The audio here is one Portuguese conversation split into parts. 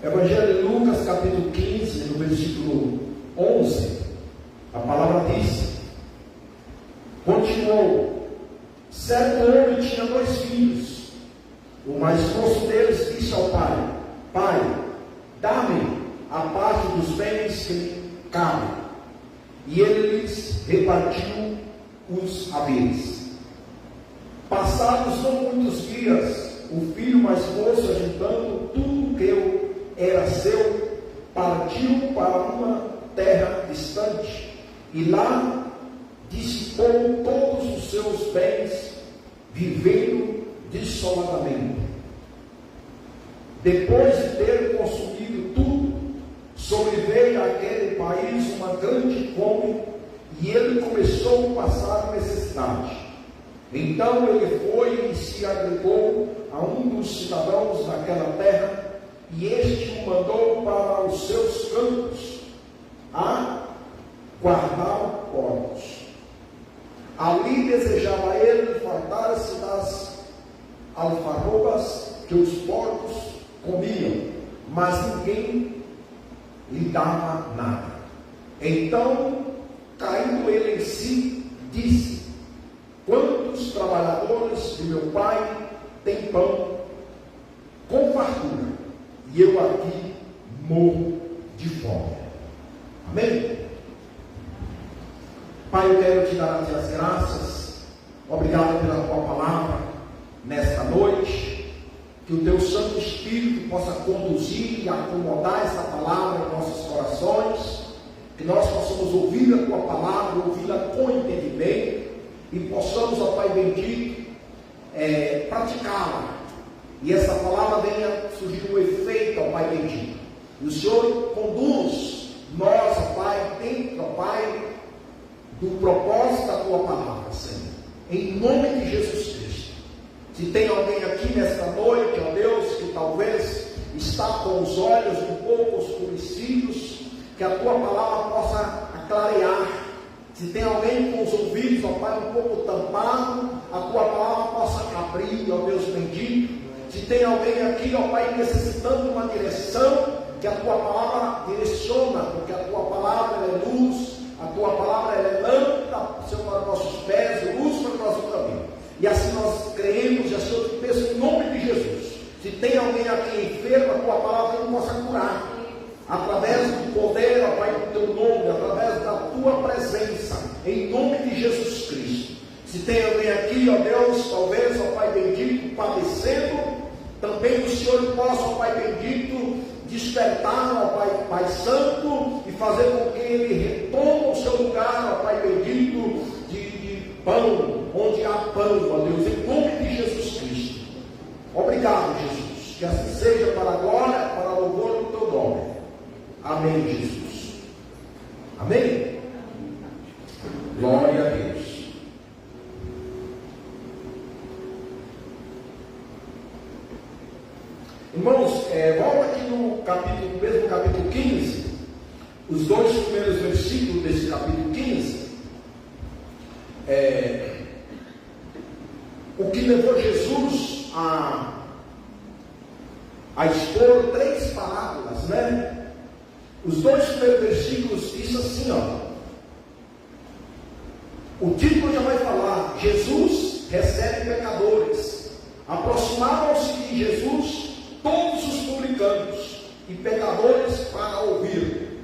Evangelho de Lucas, capítulo 15, no versículo 11, a palavra diz: continuou, certo homem tinha 2 filhos. O mais moço deles disse ao pai: Pai, dá-me a parte dos bens que me cabem. E ele lhes repartiu os haveres. Passados não muitos dias, o filho mais moço, juntando tudo que era seu, partiu para uma terra distante, e lá dissipou todos os seus bens, vivendo desoladamente. Depois de ter consumido tudo, sobreveio àquele país uma grande fome, e ele começou a passar necessidade. Então ele foi e se agregou a um dos cidadãos daquela terra, e este o mandou para os seus campos a guardar porcos. Ali desejava ele fartar-se das alfarrobas que os porcos comiam, mas ninguém lhe dava nada. Então, caindo ele em si, disse: quantos trabalhadores de meu pai têm pão com fartura, e eu aqui morro de fome. Amém? Pai, eu quero te dar as graças. Obrigado pela tua palavra nesta noite. Que o teu Santo Espírito possa conduzir e acomodar essa palavra em nossos corações. Que nós possamos ouvir a tua palavra, ouvi-la com entendimento, e possamos, ó Pai bendito, praticá-la. E essa palavra venha surgir um efeito, ó Pai bendito. E o Senhor conduz nós, ó Pai, dentro, ó Pai, do propósito da tua palavra, Senhor. Em nome de Jesus Cristo. Se tem alguém aqui nesta noite, ó Deus, que talvez está com os olhos um pouco escurecidos, que a tua palavra possa clarear. Se tem alguém com os ouvidos, ó Pai, um pouco tampado, a tua palavra possa abrir, ó Deus bendito. Se tem alguém aqui, ó Pai, necessitando de uma direção, que a tua palavra direciona, porque a tua palavra é luz, a tua palavra é lâmpada, Senhor, para nossos pés, luz para o nosso caminho. E assim nós creemos, e assim eu te peço em nome de Jesus. Se tem alguém aqui enfermo, a tua palavra não possa curar. Através do poder, ó Pai, do teu nome, através da tua presença, em nome de Jesus Cristo. Se tem alguém aqui, ó Deus, talvez, ó Pai bendito, padecendo, também o Senhor possa, ó Pai bendito, despertar, ó Pai Santo, e fazer com que ele retome o seu lugar, ó Pai bendito, de pão, onde há pão, ó Deus, em nome de Jesus Cristo. Obrigado, Jesus, que assim seja para a glória, para o louvor do teu nome. Amém, Jesus. Amém? Glória a Deus. Irmãos, volta aqui no mesmo capítulo 15, os 2 primeiros versículos desse capítulo 15. O que levou Jesus a expor 3 parábolas, né? Os 2 primeiros versículos diz assim, ó. O título já vai falar: Jesus recebe pecadores. Aproximaram-se de Jesus todos os publicanos e pecadores para ouvir.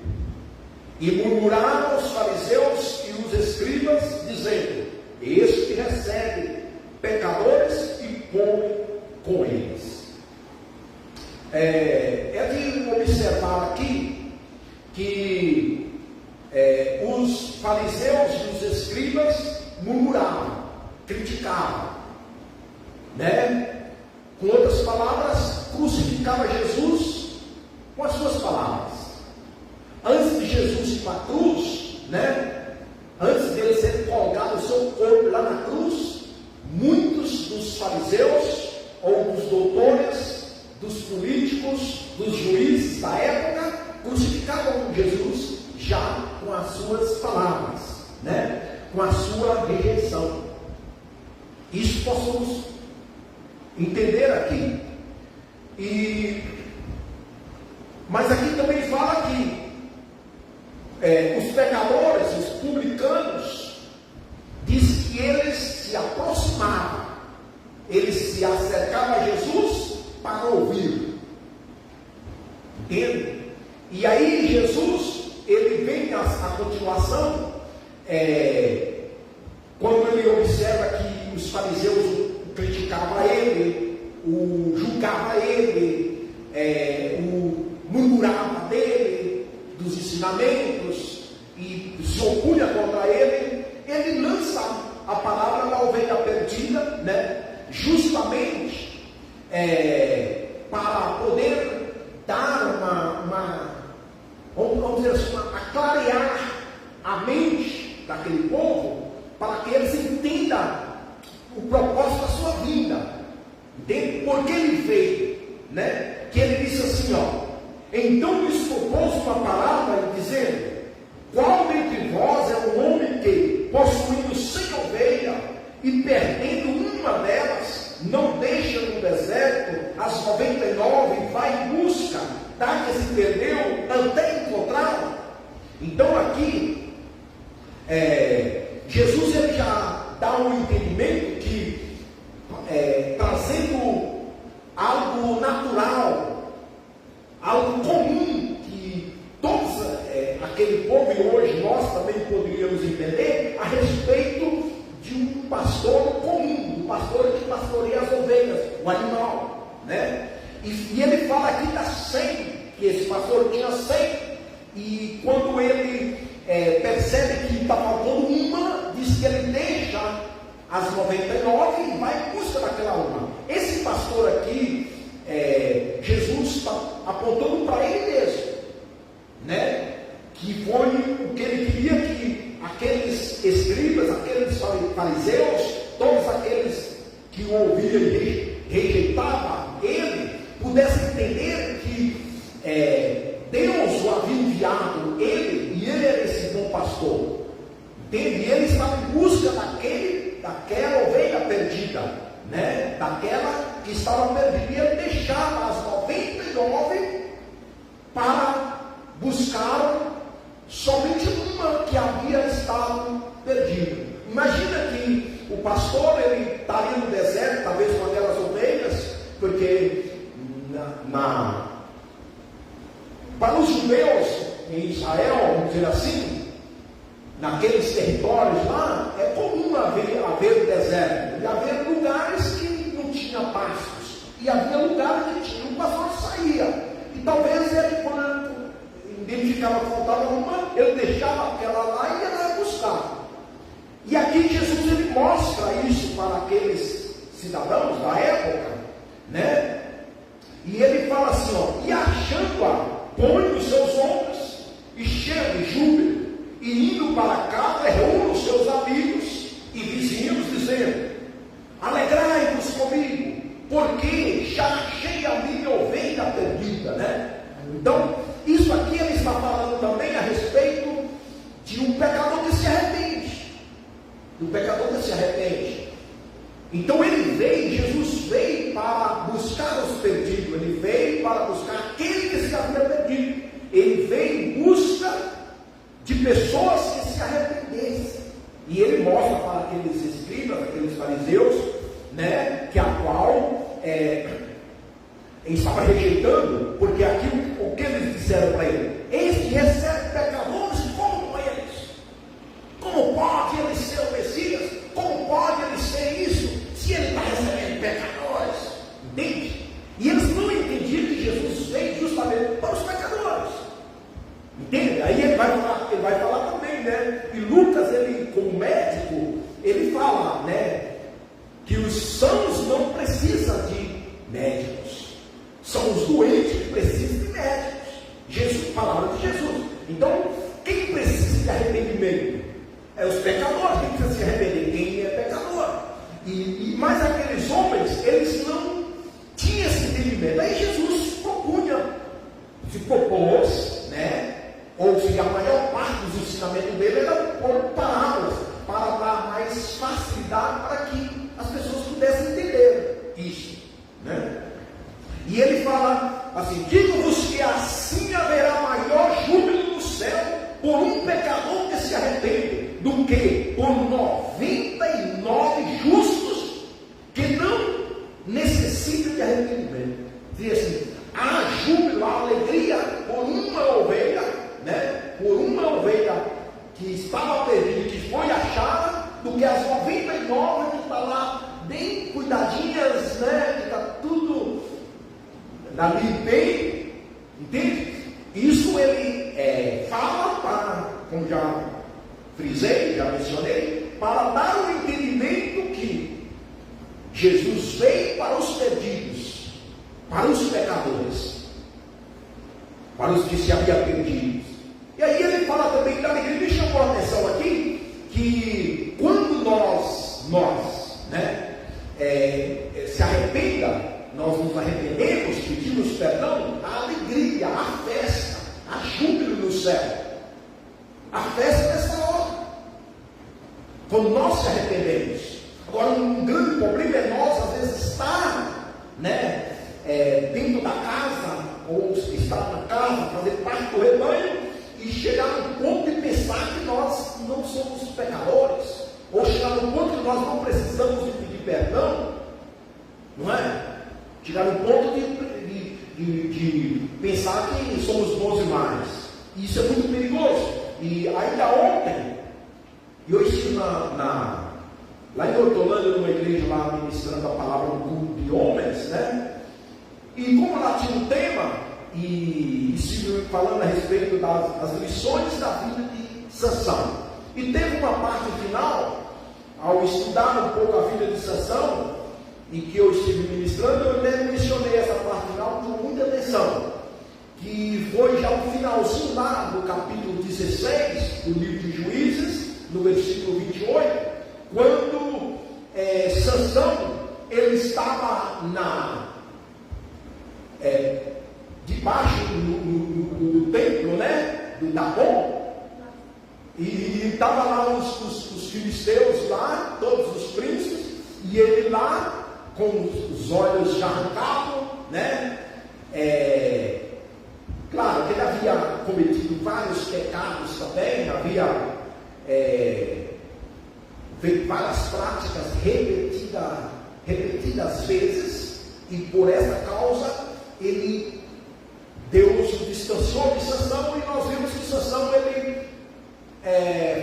E murmuraram os fariseus e os escribas, dizendo: este recebe pecadores e come com eles. É de observar aqui que os fariseus e os escribas murmuravam, criticavam, né? Com outras palavras, crucificava Jesus com as suas palavras. Antes de Jesus ir para a cruz, né? Antes dele ser colocado o seu corpo lá na cruz, muitos dos fariseus ou dos doutores, dos políticos, dos juízes da época, crucificavam Jesus já com as suas palavras, né? Com a sua rejeição. Isso possamos entender aqui. E Mas aqui também fala que os pecadores, os publicanos, diz que eles se aproximavam, eles se acercavam a Jesus para ouvir. Entende? E aí Jesus, ele vem a continuação, quando ele observa que os fariseus criticavam ele, o julgavam ele, o murmurava dele, dos ensinamentos, e se opunha contra ele, ele lança a palavra da ovelha perdida, né? Justamente para poder dar vamos dizer assim, clarear a mente daquele povo, para que eles entendam o propósito da sua vinda, entende? Porque ele veio, né? Que ele disse assim, então lhes propôs uma parábola dizendo: qual dentre vós é o homem que, possuindo 100 ovelhas e perdendo uma delas, não deixa no deserto as 99 e vai em busca da que se perdeu até encontrá-la? Então aqui Jesus ele já dá um entendimento que trazendo algo natural, algo comum, que todos aquele povo e hoje nós também poderíamos entender a respeito de um pastor comum, um pastor que pastoreia as ovelhas, o animal, né? E ele fala aqui da 100, que esse pastor tinha 100, e quando ele percebe que está faltando uma, diz que ele deixa as 99 e vai em busca daquela uma. Esse pastor aqui, Jesus está apontando para ele mesmo, né? Que foi o que ele queria que aqueles escribas, aqueles fariseus, todos aqueles que o ouviam e rejeitavam ele, pudessem entender que Deus o havia enviado ele, e ele era esse bom pastor, entende? E ele estava em busca daquela ovelha perdida, né? Daquela que estava perdida, e ele deixava as 99 para buscar somente uma que havia estado perdida. Imagina que o pastor ele estaria no deserto, talvez com aquelas ovelhas, porque para os judeus em Israel, vamos dizer assim, naqueles territórios lá, é comum haver deserto, e haver lugares que não tinha pastos, e havia lugares que tinha, o pastor saía, e talvez ele, quando identificava que faltava uma, ele deixava aquela lá e ia lá buscar. E aqui Jesus ele mostra isso para aqueles cidadãos da época, né? E ele fala assim, e achando-a, põe os seus ombros e cheio de júbilo, e indo para casa, reúne os seus amigos e vizinhos, dizendo: alegrai-vos comigo, porque já achei a minha ovelha perdida, né? Então, isso aqui ele está falando também a respeito de um pecador que se arrepende, Então Jesus veio para buscar os perdidos, ele veio para buscar aquele que se havia perdido, ele veio em busca de pessoas que se arrependessem, e ele mostra para aqueles escribas, aqueles fariseus, né, que a qual estava rejeitando, porque aqui o que eles disseram para ele: este recebe pecadores como eles, como pode ele ser o Messias? Como pode ele ser isso, se ele está recebendo pecadores? Entende? E eles não entendiam que Jesus veio justamente para os pecadores, entende? Aí ele vai falar também, né? E Lucas, ele como médico, ele fala, né, que os sãos não precisam de médicos, são os doentes que precisam de médicos. Jesus, palavra de Jesus. Então, quem precisa de arrependimento? É os pecadores que precisam se arrepender. Quem é pecador? Mas aqueles homens, eles não tinham esse entendimento. Aí Jesus se propôs, né? Ou seja, a maior parte dos ensinamentos dele era por palavras, para dar mais facilidade para que as pessoas pudessem entender isso, né? E ele fala assim: digo-vos que assim haverá maior júbilo no céu por um pecador que se arrepende, do que por 99 justos que não necessitam de arrependimento. Diz assim: há júbilo, há alegria por uma ovelha, né? Por uma ovelha que estava perdida, que foi achada, do que as 99 que está lá bem cuidadinhas, né? Que está tudo ali bem, entende? Isso ele fala para, como já frisei, já mencionei, para dar o entendimento que Jesus veio para os perdidos, para os pecadores, para os que se haviam perdido. E aí ele fala também da alegria. Me chamou a atenção aqui que quando nós né, se arrependa, nós nos arrependemos, pedimos perdão, a alegria, a festa, a júbilo no céu, a festa nessa hora, quando nós se arrependemos. Agora, um grande problema é nós às vezes estar, né, dentro da casa, ou estar na casa, fazer parte do rebanho, e chegar no ponto de pensar que nós não somos pecadores, ou chegar no ponto que nós não precisamos de pedir perdão, não é? Chegar no ponto de pensar que somos bons demais. Isso é muito perigoso. E ainda ontem, eu estive lá em Hortolândia, numa igreja lá, ministrando a palavra no grupo de homens, né? E como lá tinha um tema, e estive falando a respeito das lições da vida de Sansão. E teve uma parte final, ao estudar um pouco a vida de Sansão, e que eu estive ministrando, eu até mencionei essa parte final com muita atenção, que foi já o finalzinho lá do capítulo 16 do livro de Juízes, no versículo 28, quando Sansão, ele estava debaixo do templo, né, do Dagon, e estava lá os filisteus lá, todos os príncipes, e ele lá, com os olhos já arrancados, né, claro que ele havia cometido vários pecados também, havia feito várias práticas repetidas vezes, e por essa causa Deus o distanciou de Sansão, e nós vimos que Sansão ele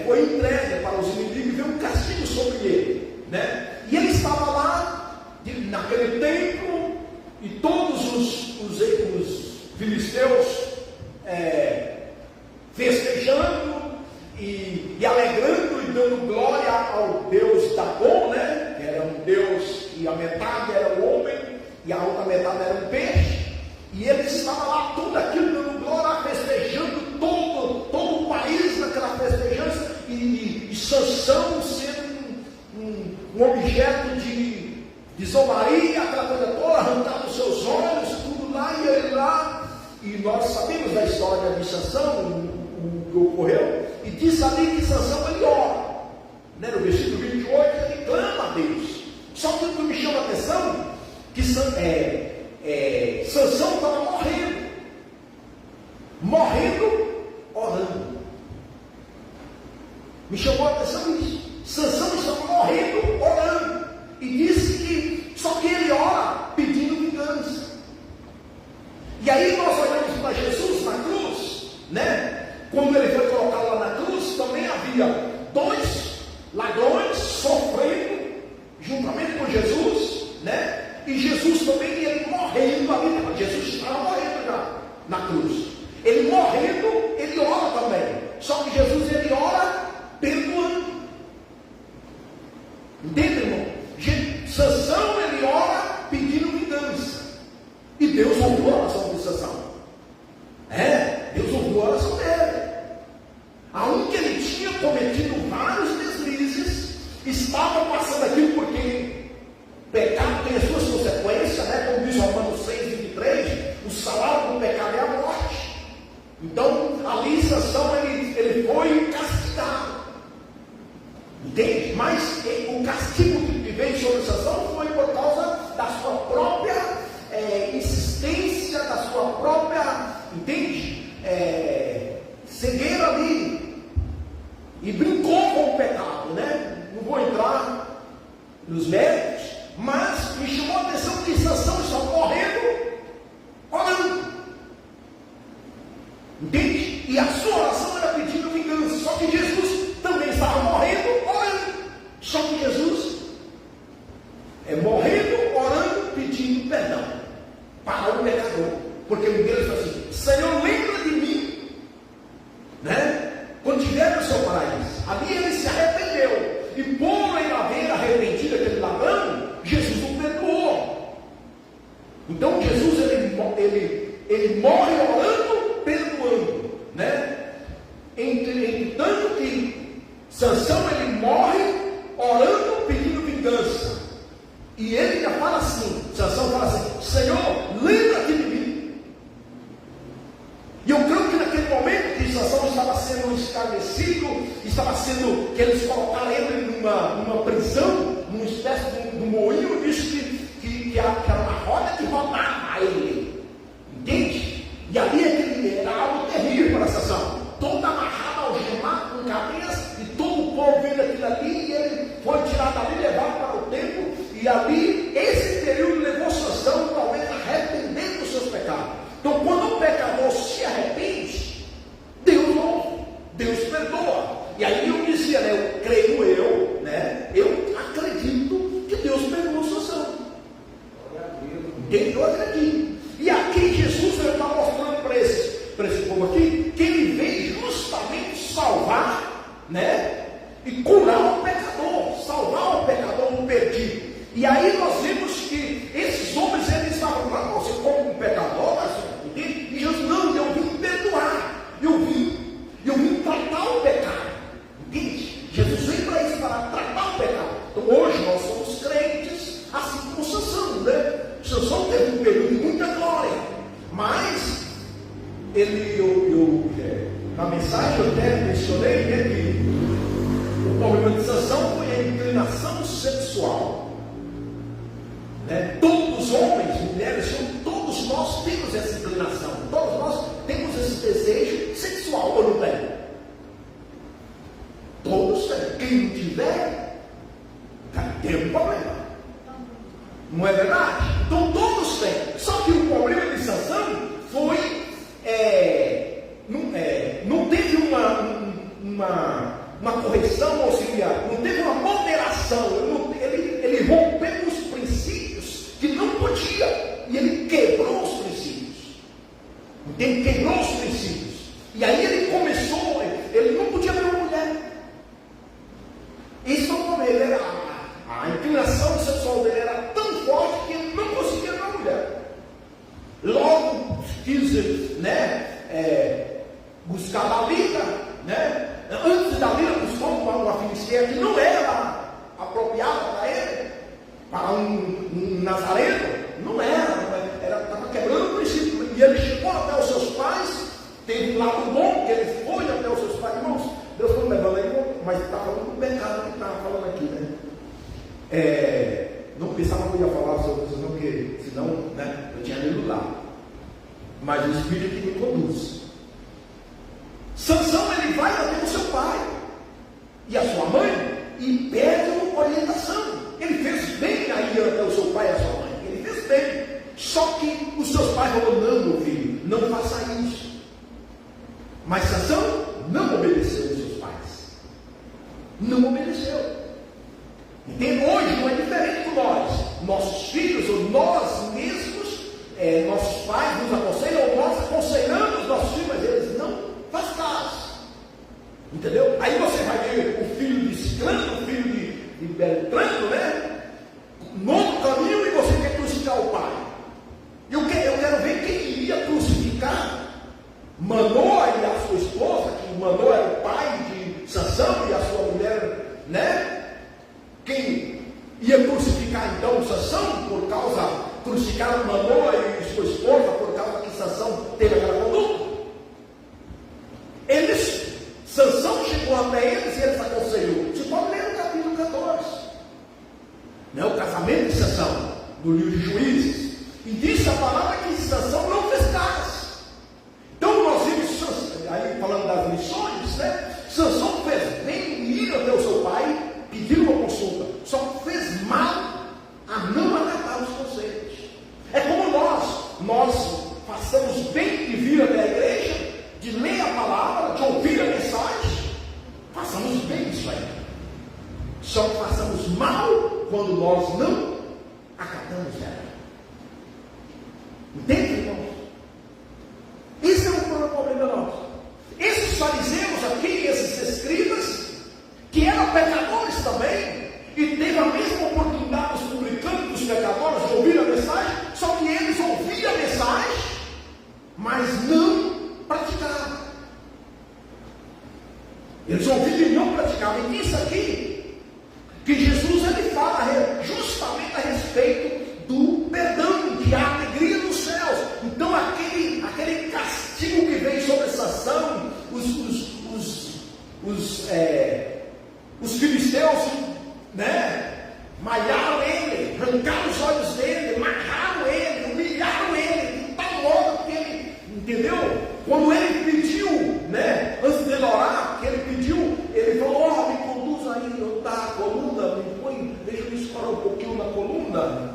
foi entregue para os inimigos e veio um castigo sobre ele, né? E ele estava lá naquele templo, e todos os filisteus festejando e alegrando e dando glória ao Deus Dagon, né? Que era um Deus que a metade era o homem e a outra metade era um peixe. E ele estava lá, tudo aquilo dando glória, festejando, todo o país naquela festejança, e Sansão sendo um objeto de zombaria, aquela coisa toda, arrancando os seus olhos, tudo lá, e ele lá. E nós sabemos da história de Sansão, o que ocorreu, e diz ali que Sansão ele ora, né? No versículo 28 ele clama a Deus. Só que o que me chama a atenção, que Sansão estava morrendo, orando. Me chamou a atenção isso. Sansão estava morrendo, orando, e disse que só que ele ora pedindo vingança. E aí nós olhamos para Jesus na cruz, né? Quando ele foi colocado lá na cruz, também havia 2 ladrões sofrendo juntamente com Jesus, né? E Jesus também, ele morrendo ali, Jesus estava morrendo já na cruz. Ele morrendo, ele ora também. Só que Jesus, ele ora perdoando. Entende, irmão? Sansão, ele ora pedindo vingança. E Deus ouviu a oração de Sansão. Deus ouviu a oração dele. Aonde ele tinha cometido vários deslizes, estava passando aquilo porque pecado tem as suas consequências, né? Como diz Romanos 6:23, o salário do pecado é a morte. Então, ali Sansão ele foi castigado. Porque um deles falou assim: Senhor, lembra de mim, né? Quando estiver no seu paraíso. Ali ele se arrependeu, e por ele haver arrependido aquele ladrão, Jesus o perdoou. Então Jesus ele morre orando, perdoando, né? Entretanto que Sansão ele morre orando, pedindo vingança. E ele ainda fala assim, Sansão fala assim: Senhor, lembra-te de mim. E eu creio que naquele momento que Sansão estava sendo escarnecido, que eles colocaram ele numa prisão, numa espécie de moinho, disse que era uma roda que rodava ele. Entende? E ali era algo terrível para Sansão. Todo amarrado, algemado, com cadeias, e todo o povo vendo aquilo ali, e ele foi tirado ali, levado para o templo, e ali, esse período levou Sansão, talvez, a arrepender dos seus pecados. Então, quando o pecador se arrepende, Deus ouve, Deus perdoa. E aí eu dizia, né, eu acredito que Deus perdoou Sansão. Eu acredito. E aqui Jesus está mostrando para esse povo aqui, que ele veio justamente salvar, né, e curar o pecador, salvar o pecador no perdido. E aí nós vimos que esses homens, eles estavam falando: você como um pecador, entende? E Jesus: não, eu vim perdoar, eu vim tratar o pecado, entende? Jesus veio para isso, para tratar o pecado. Então hoje nós somos crentes, assim como Sansão, né? Sansão teve um período de muita glória, mas na mensagem eu até mencionei, né, que o problema de Sansão foi a inclinação sexual, né? Todos os homens, mulheres, todos nós temos essa inclinação, todos nós temos esse desejo sexual, ou não tem? Todos têm. Quem não tiver, tem um problema. Não é verdade? Então todos têm. Só que o problema de Sansão foi não teve uma correção auxiliar, não teve uma moderação. Ele rompeu os princípios que não podia, e ele quebrou os princípios. Ele quebrou os princípios. E aí ele começou, ele não podia ver uma mulher. Isso não foi ele, a inclinação sexual dele era tão forte que ele não conseguia ver uma mulher. Logo quis, buscar Dalila, né? Antes Dalila buscou uma filisteia que não era apropriada para ele, para um nazareno, não era, estava quebrando o princípio. E ele chegou até os seus pais, teve um lado bom que ele foi até os seus pais. Irmãos, Deus foi levando aí, mas está falando do pecado que estava falando aqui, né? Não pensava que eu ia falar sobre isso, não, porque senão, né, eu tinha lido lá. Mas o Espírito que me conduz. Sansão, ele vai até o seu pai e a sua mãe e pede orientação. Ele fez bem a ir até o seu pai e a sua mãe. Ele fez bem. Só que os seus pais falaram: não, meu filho, não faça isso. Mas Sansão não obedeceu os seus pais. Não obedeceu. Entende? Hoje não é diferente de nós. Nossos filhos, ou nós mesmos, nossos pais nos aconselham, ou nós aconselhamos nossos filhos, mas eles não fazem caso. Entendeu? Aí você vai ver o filho de Ciclano, o filho de Beltrano, né? No caminho, e você quer crucificar o pai. Eu quero ver quem iria crucificar Manoa e a sua esposa, que Manoa era o pai de Sansão e a sua mulher, né? Quem ia crucificar então Sansão crucificaram Manoa e sua esposa por causa que Sansão teve aquela conduta. Sansão chegou até eles e eles aconselhou. Você pode ler no capítulo 14, né? O casamento de Sansão, no livro de Juízes, e disse a palavra que Sansão não fez caso. Então nós vimos, aí falando das lições, né? Sansão fez bem em ir até o seu pai, pedir uma consulta, só fez mal a não acatar os conselhos. É como nós façamos bem de vir até a igreja, de ler a palavra, de ouvir a mensagem, façamos bem isso aí. Só que façamos mal quando nós não acatamos ela. Entende, irmão? Eles ouviram e não praticavam. E isso aqui, que Jesus ele fala justamente a respeito do perdão, de alegria nos céus. Então aquele castigo que vem sobre Sansão, os filisteus, né, malharam ele, arrancaram os olhos dele, amarraram ele, humilharam ele, de tal modo que ele, entendeu? Quando ele pediu, né, antes de ele orar, que ele pediu, ele falou: me conduz aí, eu tá a coluna, me põe, deixa eu escorar um pouquinho na coluna,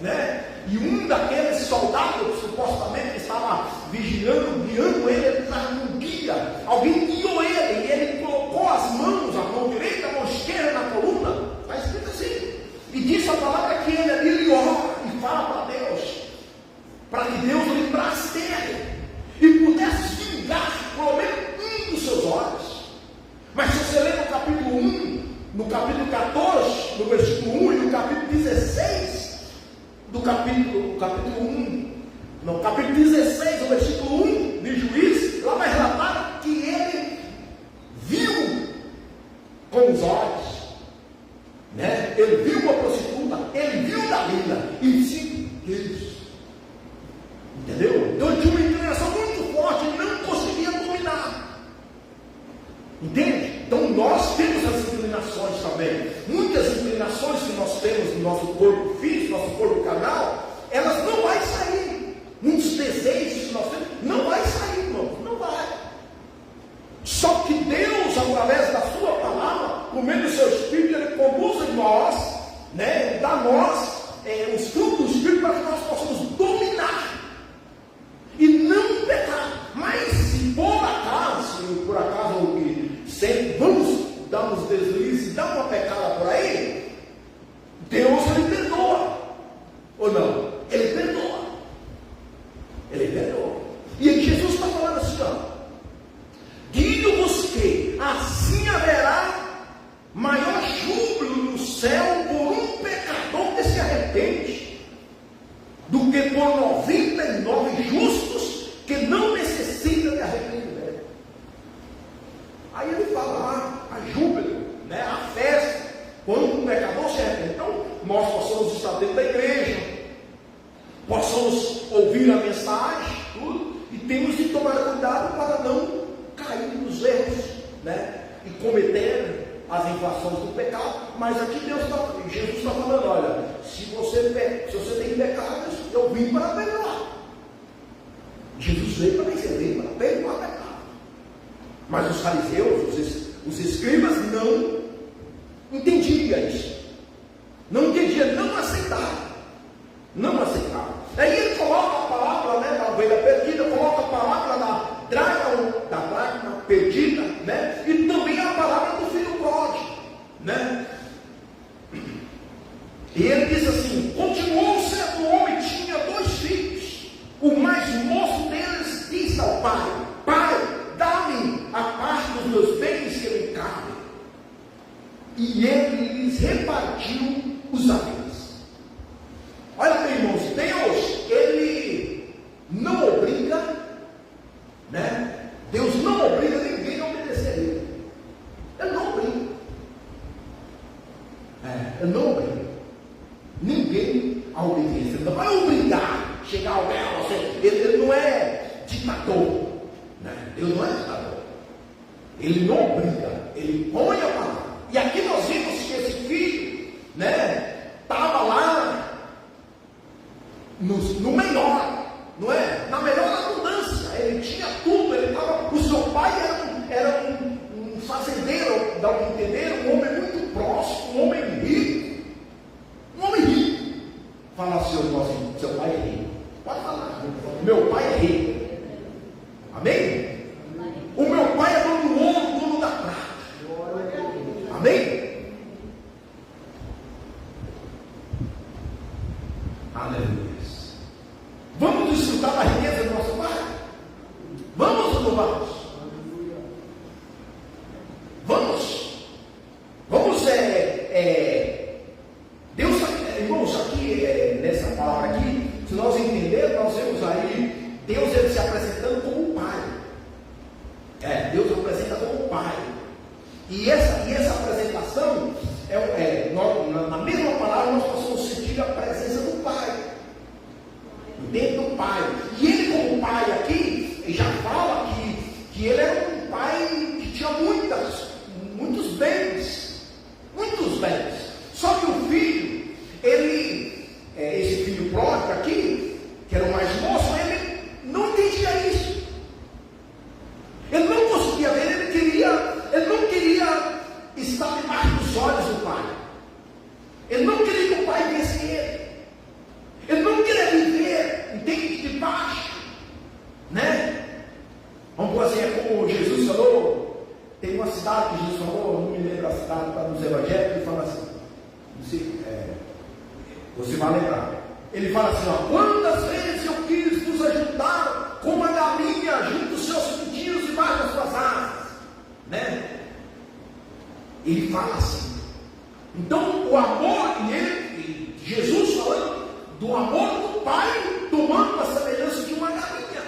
né? E um daqueles soldados, supostamente, que estava vigiando, guiando ele, ele estava num guia, alguém guiou ele, e ele colocou as mãos, a mão direita, a mão esquerda na coluna, está escrito assim, e disse a palavra que ele ora e fala para Deus, para que Deus lembrasse dele, e pudesse vingar pelo menos um dos seus olhos. Mas se você ler no capítulo 1, no capítulo 14, no versículo 1 e no capítulo 16, do capítulo 1, no capítulo 16, no versículo 1 de Juízes, lá vai relatar que ele viu com os olhos, né? Ele viu uma prostituta, ele viu Dalila e disse: Deus, entendeu? Então ele tinha uma inclinação muito forte, ele não conseguia dominar, entende? Então nós temos as inclinações também, muitas inclinações que nós temos no nosso corpo físico, nosso corpo carnal, elas não vão sair, muitos desejos que nós temos, não vai sair, irmão, não vai. Só que Deus, através da sua palavra, por meio do seu Espírito, ele conduz em nós, né, dá a nós os frutos do Espírito para que nós possamos dominar e não pecar. Mas se por acaso sempre vamos dar uns deslizes, dar uma pecada por aí, Deus ele perdoa, ou não? Ele perdoa, ele perdoa. E aí Jesus está falando assim, ó: digo-vos que assim haverá maior júbilo no céu por um pecador que se arrepende, do que por 99 justos que não necessitam de arrependimento. Aí ele fala a júbilo, né, a festa, quando um pecador se arrepende. Então nós possamos estar dentro da igreja, possamos ouvir a mensagem, tudo, e temos de tomar cuidado para não cair nos erros, né, e cometer as infrações do pecado. Mas aqui Jesus está falando: olha, se você tem pecados, eu vim para perdoar. Jesus veio para receber, para perdoar pecado. Mas os fariseus, os escribas, não entendiam isso, não aceitavam. Aí ele coloca a palavra, né, da ovelha perdida, coloca a palavra da dracma perdida, né, e também a palavra do filho pródigo, né? E ele diz assim: continuou certo homem, tinha 2 filhos. O mais moço deles disse ao pai: Pai, dá-me a parte dos meus bens que me cabem. E ele lhes repartiu os haveres. Olha bem, irmãos, Deus, ele não obriga, né? Deus não obriga ninguém a obedecer a ele. Ele não obriga. Ele não obriga ninguém a obediência. Ele não vai obrigar, chegar ao pé a você. Ele não é ditador, né? Deus não é ditador. Ele não obriga, ele põe a palavra. E aqui nós vimos que esse filho, né, estava lá no melhor, não é? Na melhor abundância, ele tinha tudo, o seu pai era um fazendeiro, dá para entender, um homem muito próximo, um homem rico. Fala assim: seu pai é rico. Pode falar: meu pai é rico. Amém? O meu pai é dono do ouro, dono da prata. Amém? Aleluia. Vamos desfrutar da riqueza do nosso pai? Vamos ou não vamos? Vamos, Deus, irmãos, aqui, nessa palavra aqui, se nós entendermos, nós vemos aí Deus ele se apresentando como o Pai. Deus apresenta como o Pai. E essa apresentação, na mesma palavra, nós possamos sentir a presença do Pai, dentro do Pai. E ele, como Pai aqui, já fala que ele era um Pai que tinha muitos bens, muitos bens. Só que o filho, esse filho pródigo aqui, que era o mais moço, ele não entendia isso. Ele não conseguia ver, ele não queria estar debaixo dos olhos do pai. Ele não queria que o pai visse ele. Ele não queria viver, entende, debaixo, né? Vamos por assim, é como Jesus falou. Tem uma cidade que Jesus falou, não me lembro a cidade, está nos evangelhos, ele fala assim, você vai lembrar. Ele fala assim, ó, quantas vezes eu quis vos ajudar como a galinha junto dos seus pintinhos debaixo das suas asas, né? Ele fala assim. Então o amor, e Jesus falando do amor do Pai, tomando a semelhança de uma galinha,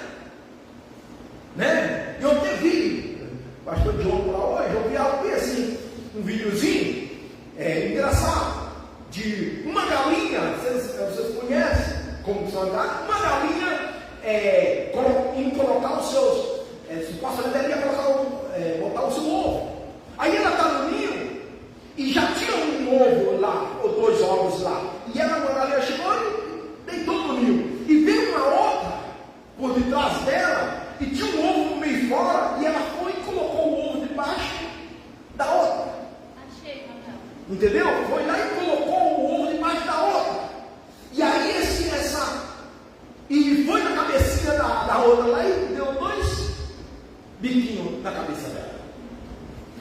né? Eu até vi, pastor Diogo lá hoje, eu vi algo assim, um videozinho, engraçado, de uma galinha, vocês conhecem como são uma galinha, em colocar os seus, supostamente ela ia botar o seu ovo. Aí ela está no ninho e já tinha um ovo lá, ou 2 ovos lá, e ela, uma galinha chegou e deitou no ninho, e veio uma outra por detrás dela e tinha um ovo no meio fora, e ela foi e colocou o ovo debaixo da outra. Entendeu? Foi lá e colocou o ovo debaixo da outra. E aí e foi na cabecinha da outra lá e deu 2 biquinhos na cabeça dela.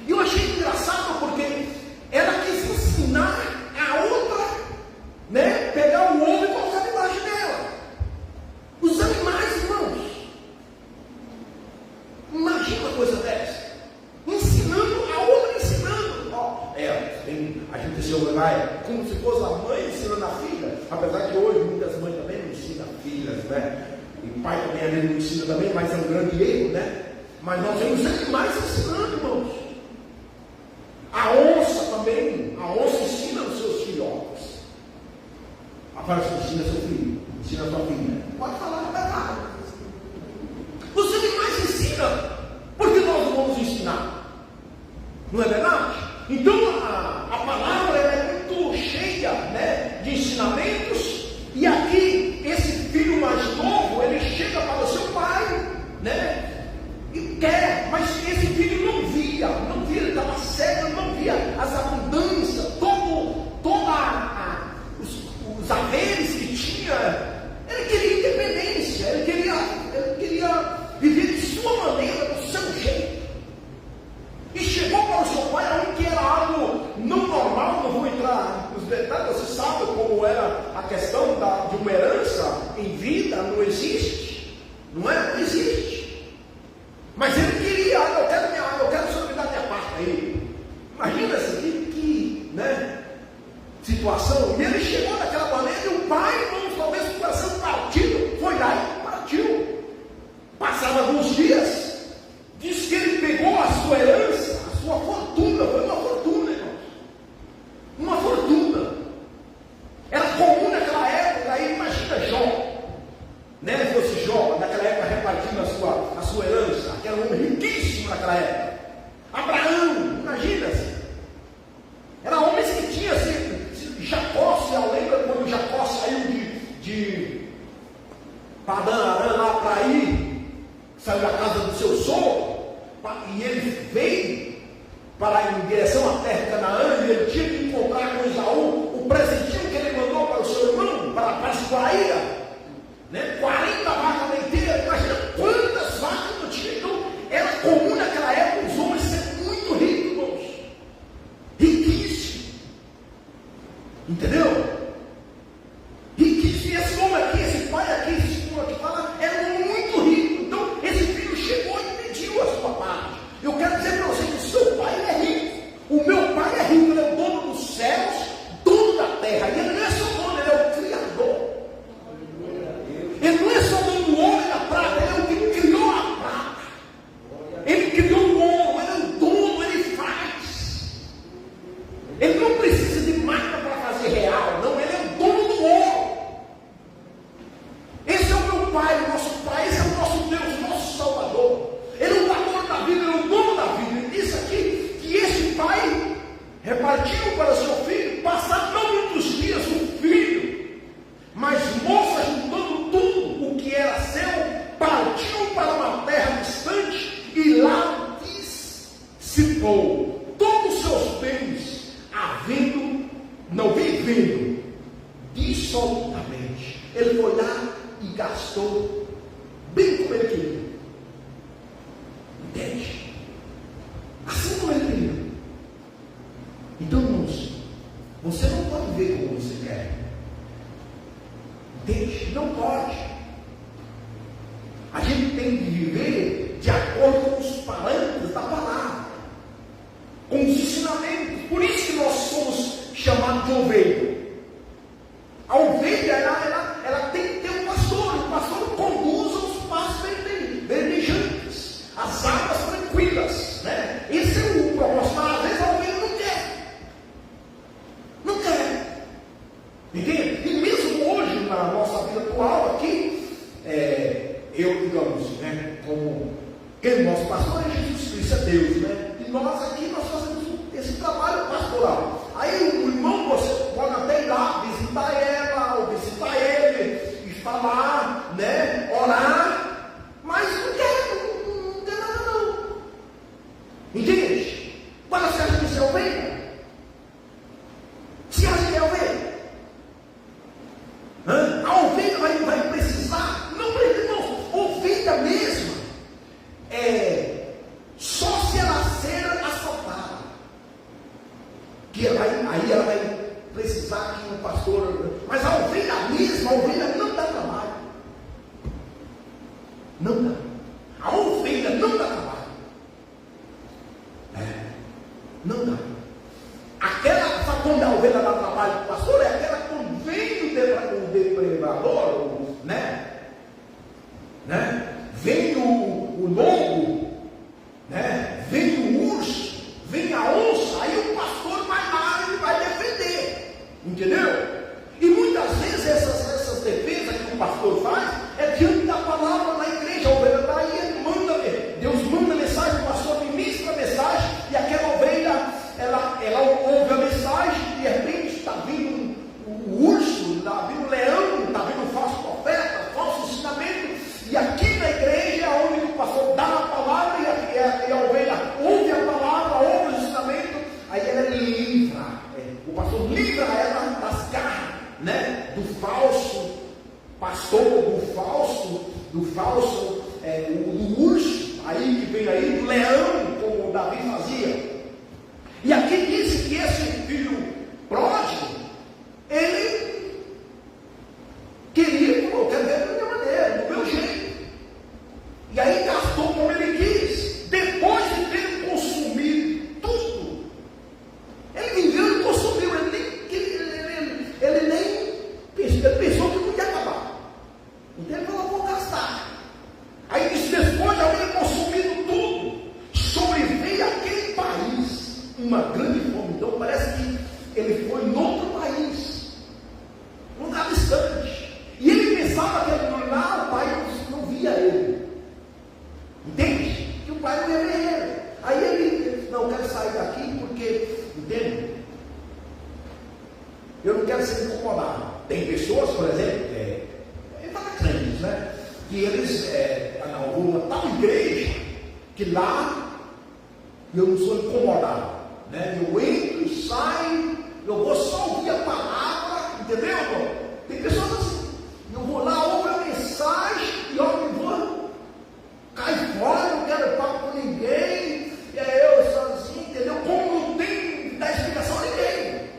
E eu achei engraçado porque ela quis ensinar a outra, né, pegar o ovo e colocar debaixo dela. Os animais, irmãos, imagina uma coisa dessa. Ensinando, a outra ensinando. A gente se vai como se fosse a mãe ensinando a filha, apesar que hoje muitas mães também não ensinam filhas, né? E o pai também às vezes não ensina também, mas é um grande erro, né? Mas nós temos animais ensinando, irmãos. A onça também, a onça ensina os seus filhotes. Agora você ensina seu filho, ensina sua filha. Pode falar, não é errado. Os animais ensinam, porque nós não vamos ensinar. Não é verdade? Então a palavra é muito cheia, né, de ensinamentos. E aqui esse filho mais novo, ele chega para o seu pai, né, e quer, mas esse filho não via, ele estava cego, não via as abundâncias, os haveres que tinha. Ele queria independência, ele queria viver de sua maneira, do seu jeito. E chegou para o seu pai, onde era algo não normal. Não vou entrar nos detalhes, você sabe como era a questão de uma herança em vida, não existe, não é? Não existe. Mas ele queria, eu quero que você me dá minha parte aí. Imagina essa que né, situação. E ele chegou daquela maneira, e o pai, irmãos, talvez com o coração partido, foi lá e partiu. Passaram alguns dias. Diz que ele pegou a sua herança, a sua fortuna, foi uma fortuna, irmãos. Uma fortuna. Era comum naquela época, aí imagina Jó, né? Se fosse Jó, naquela época repartindo a sua herança, que era um homem riquíssimo naquela época. Abraão, imagina-se. Era homens que tinham assim, Jacó, se lembra quando Jacó saiu de Padã Arã lá para ir, saiu da casa do seu sogro, e ele veio em direção à terra de Canaã, e ele tinha que encontrar com Esaú o presentinho que ele mandou para o seu irmão, para Esquaíra, né? 40 vacas leiteiras. Imagina quantas vacas não tinha. Então era comum naquela época os homens serem muito ricos, irmãos, riquíssimos, entendeu? Riquíssimo. E esse homem aqui, esse pai aqui, esse irmão aqui fala, era um homem muito rico. Então esse filho chegou e pediu a sua parte. Eu quero dizer para você que o seu pai é rico. O meu pai é rico, ele é o dono dos céus, dono da terra. E ele não é só dono, ele é o Criador. Ele não o Pai, esse é o nosso Deus, o nosso Salvador. Ele é o dador da vida, ele é o dono da vida. Ele disse aqui que esse pai repartiu para seu filho, passaram não muitos dias, o filho, mas moça, juntando tudo o que era seu, partiu para uma terra distante e lá dissipou todos os seus bens, vivendo dissolutamente. Ele foi lá e gastou bem como ele queria. Entende? Assim como ele queria. Então, irmãos, você não pode ver como você quer. Entende? Não pode. A gente tem que viver de acordo com os parâmetros da palavra, com os ensinamentos. Por isso que nós somos chamados de ovelha. A ovelha, ela tem que ter um pastor. O pastor conduz aos pastos verdejantes, as águas tranquilas, né? Esse é o propósito. Às vezes a ovelha não quer. Entende? E mesmo hoje, na nossa vida atual aqui, eu, digamos, né, como quem nosso pastor é Jesus Cristo, é Deus, né? E nós aqui, nós fazemos esse trabalho pastoral. Aí o irmão, você pode até ir lá, visitar ela, ou visitar ele, e falar, né, orar, mas não quer nada não. Entende? Agora você acha que isso é ovelha? Você acha que é ovelha? A ovelha vai precisar, não precisa, ovelha mesmo, só se ela ser assaltada, que aí ela vai precisar que um pastor, mas a ovelha mesma, a ovelha não dá trabalho, não dá, a ovelha não dá trabalho, não dá. Aquela, sabe quando a ovelha dá trabalho para o pastor? É aquela quando vem o depredador, né? Vem o lobo, né? Vem o urso, vem a onça, aí o pastor vai lá e vai defender, entendeu? E muitas vezes essas defesas que o pastor faz é diante da palavra na igreja. A ovelha está aí, Deus manda a mensagem, o pastor ministra a mensagem, e aquela ovelha, ela ouve a mensagem, e de repente está vindo o urso, está vindo o leão, está vindo o falso profeta, falso ensinamento, e aqui na igreja é onde o pastor dá a palavra, e a ovelha ouve a palavra, ouve o ensinamento, aí ela livra, o pastor livra ela das garras, né, do falso pastor, do urso, aí que vem aí, do leão, como o Davi fazia. E aqui diz que esse filho pródigo, ele queria, eu quero ver da minha maneira, do meu jeito. E aí gastou como ele quis. Depois de ter consumido tudo, ele viveu e consumiu. Ele pensou que podia acabar. Então ele falou, vou gastar. Aí disse, depois de haver consumido tudo, sobreveio aquele país uma grande fome. Então parece que ele foi em outro país, num lugar distante, e ele pensava que lá o pai não via ele, entende? Que o pai não ia ver ele. Aí ele disse, não, eu quero sair daqui porque, entende? Eu não quero ser incomodado. Tem pessoas, por exemplo, crentes, né? Que eles vão a tal igreja que lá eu não sou incomodado, né? Eu entro e saio, eu vou só ouvir a palavra, entendeu, irmão? Tem pessoas assim, eu vou lá, ouvo a mensagem e eu vou, cai fora, não quero papo com ninguém, e aí eu sozinho, entendeu? Como não tem que dar explicação a ninguém.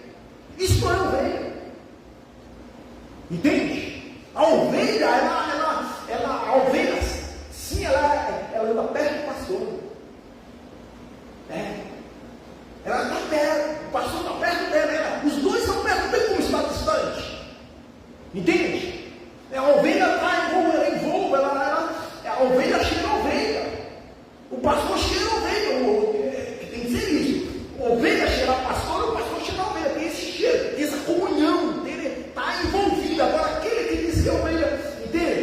Isso não é ovelha. Entende? A ovelha, a ovelha, sim, ela anda perto do pastor. Ela está perto, o pastor está perto dela, os dois estão perto, bem como está distante. Entende? A ovelha está envolve, a ovelha cheira a ovelha. O pastor cheira a ovelha, tem que ser isso. A ovelha cheira a pastor, o pastor cheira a ovelha. Tem esse cheiro, tem essa comunhão, está envolvido. Agora aquele que diz que é ovelha, entende?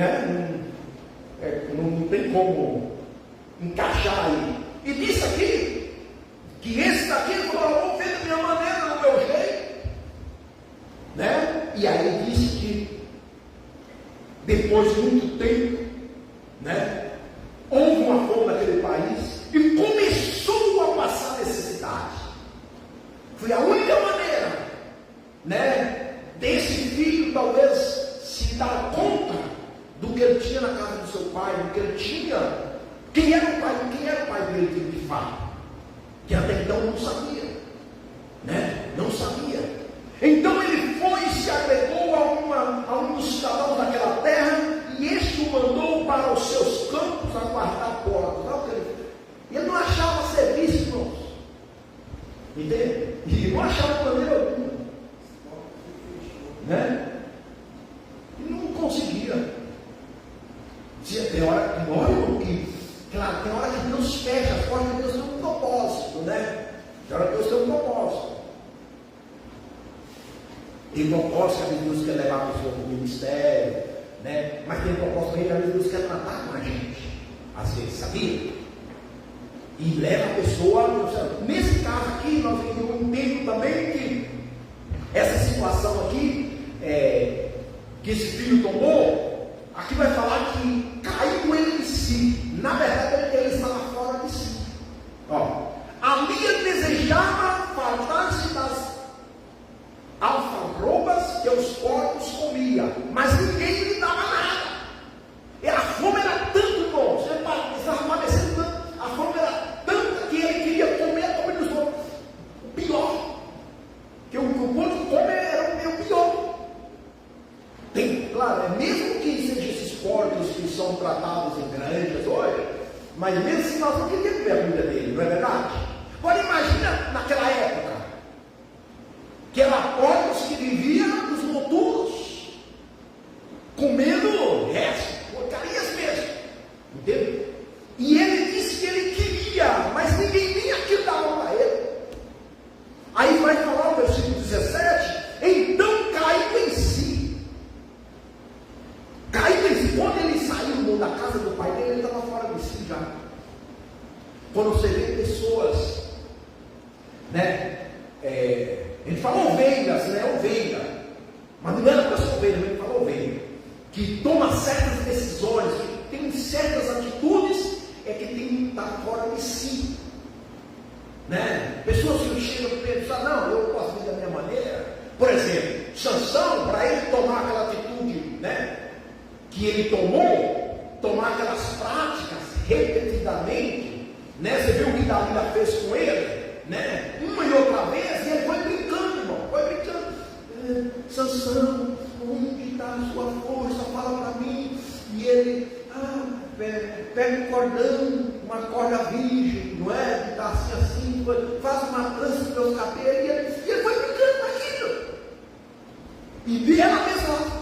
né? Não tem como encaixar aí. E disse aqui, que esse daqui falou, fez da minha maneira, do meu jeito, né? E aí disse que, depois de muito tempo, né? Houve uma fome naquele país, e começou a passar necessidade. Foi a única maneira, né? Desse filho talvez se dar conta do que ele tinha na casa do seu pai, do que ele tinha. Quem era o pai dele de fato? Que até então não sabia, né? Não sabia. Então ele foi e se agregou a um dos cidadãos daquela terra, e este o mandou para os seus campos a guardar portas. E ele não achava serviço, irmãos. Entende? E não achava de maneira alguma, né? E não conseguia. Tem hora que claro, tem hora que Deus fecha as portas, Deus tem um propósito, né? Tem hora que Deus tem um propósito. Tem propósito que Deus quer levar a pessoa para o ministério, né? Mas tem propósito que Deus quer tratar com a gente, às vezes, sabia? E leva a pessoa. Nesse caso aqui, eu entendo também que essa situação aqui, que esse filho tomou, aqui vai falar que caiu ele em si. Na verdade, ele estava fora de si. Ali ele desejava fartar-se das alfarrobas que os porcos comiam, mas ninguém lhe dava nada. E a fome era tanto, irmãos, estava parecendo tanto, a fome era tanta que ele queria comer a comida dos porcos. O pior, que o porco come era o pior. Claro, mesmo que sejam esses porcos que são tratados em granjas hoje, mas mesmo assim nós não queríamos comer a comida dele, não é verdade? Agora imagina naquela época, que eram porcos que viviam nos monturos, comendo restos, porcarias mesmo, entende? E ele disse que ele queria, mas ninguém nem aquilo dava para ele. Aí vai falar o versículo 17, então caiu em si. Quando ele saiu da casa do pai dele, ele estava fora de si já. Quando você vê pessoas, né? Ele falou ovelhas, né? Ovelha. Mas não era para ser ovelha, ele falou ovelha. Que toma certas decisões, que tem certas atitudes, é que tem que estar fora de si. Né? Pessoas que chegam e pensam, não, eu posso vir da minha maneira. Por exemplo, Sansão, para ele tomar aquela atitude, né? Que ele tomar aquelas práticas repetidamente, né? Você viu o que Dalila fez com ele, né? Uma e outra vez, e ele foi brincando, irmão, foi brincando. Sansão, onde está a sua força? Fala para mim. E ele, pega um cordão, uma corda virgem, não é? Que está assim, faz uma trança nos meus cabelos, e ele foi brincando com aquilo. E ela mesma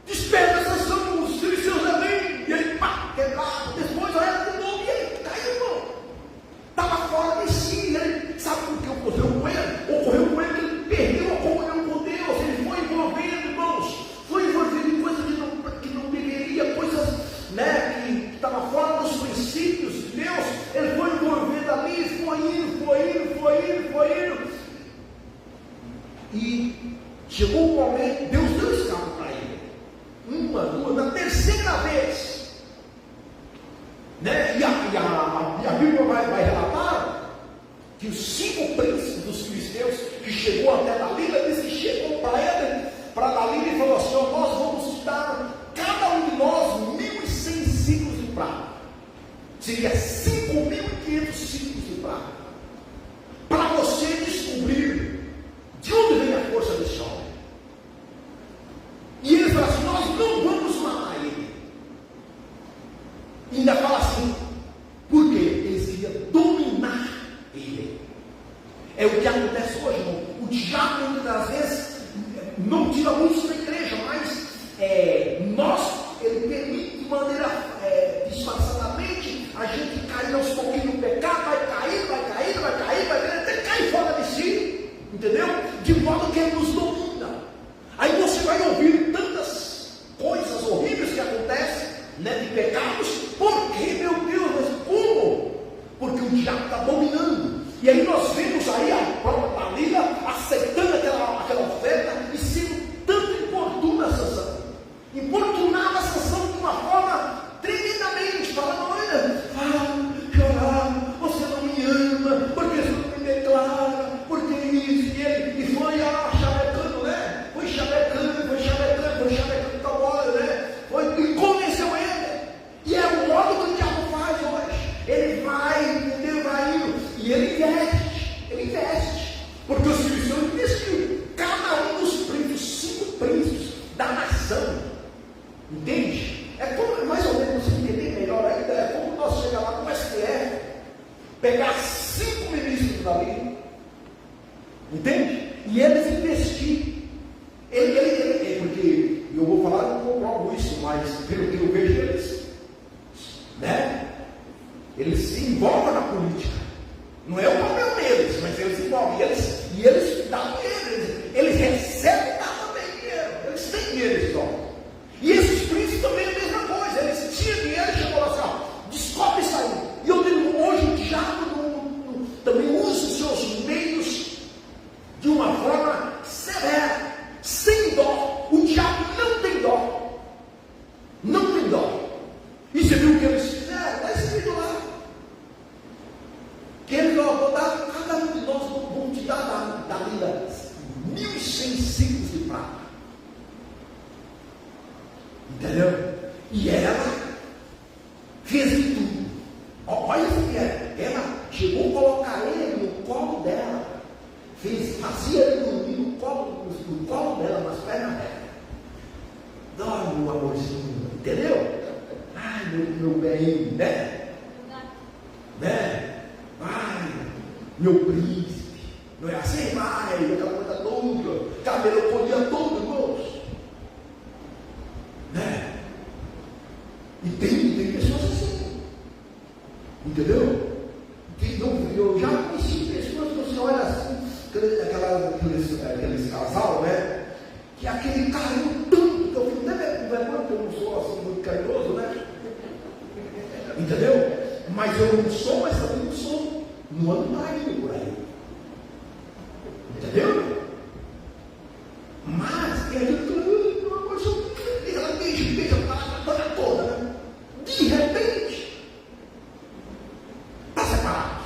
desperta Sansão, os filisteus vêm, e ele quebrado, depois olha de novo, e ele caiu, irmão. Estava fora de si, ele sabe o que ocorreu com ele? Ocorreu com ele que ele perdeu a comunhão com Deus, ele foi envolvendo, irmãos, foi envolvendo em coisas que não deveria, coisas, né, que estavam fora dos princípios de Deus, ele foi envolvendo ali, foi indo, e chegou um momento, Deus deu escape para ele. Uma, duas, na terceira vez, né? E a Bíblia vai relatar que os 5 príncipes dos filisteus que chegou até Dalila, disse que chegou para Dalila e falou assim: nós vamos dar cada um de nós 1.100 ciclos de prata, seria 5.500 ciclos de prata, para você descobrir de onde vem a força desse homem. E ele fala assim: nós não vamos matar ele. E ainda fala assim, porque eles queriam dominar ele. É o que acontece hoje, irmão. O diabo muitas das vezes não tira muitos da igreja, mas ele permite de maneira disfarçadamente a gente cair aos pouquinhos no pecado, vai cair, até cair fora de si, entendeu? De modo que ele nos domina. Aí você vai ouvir tantas coisas horríveis que acontecem mas pelo que eu vejo eles se envolvem na política. Não é o papel deles, mas eles se envolvem. E eles dão dinheiro, eles recebem também dinheiro, eles têm dinheiro só. E esses príncipes também é a mesma coisa, eles tinham dinheiro e chegou assim, descobre isso aí. E eu digo, hoje o diabo também usa os seus meios de uma forma severa, sem dó. O diabo não tem dó. Não tem dó. E você viu o que eles fizeram? Está escrito lá. Que eles vão dar, cada um de nós vão te dar da vida 1.100 ciclos de prata. Entendeu? E ela fez de tudo. Olha isso que é. Ela chegou a colocar ele no colo dela. Fazia ele dormir no colo dela, nas pernas dela. Dorme, meu amorzinho. Entendeu? Ai, meu bem, né? Ai, meu príncipe. Não é assim? Vai, aquela coisa toda. Cabelo podia todo, irmãos. E tem pessoas assim. Entendeu? Eu já conheci pessoas que você olha assim, aqueles casal, que aquele carinho tanto que eu fico até com vergonha, porque eu não sou assim muito carinhoso, entendeu? Mas eu não sou, mas também não sou. Não ando marido por aí. Entendeu? Mas tem gente que uma coisa, ela beija a toda, De repente, está separado.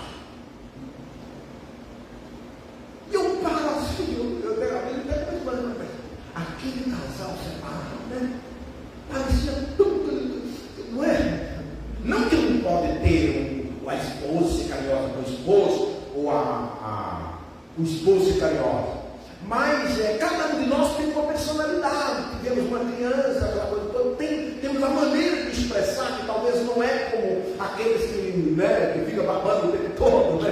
E eu paro assim, eu pego a vida e pego mais aquele casal separado, parecia tanto, não é? Não que não pode ter a esposa ser carinhosa com o esposo, ou o esposo ser carinhoso. Mas cada um de nós tem uma personalidade. Tivemos uma criança, aquela coisa toda, temos a maneira de expressar que talvez não é como aqueles que ficam babando o tempo todo,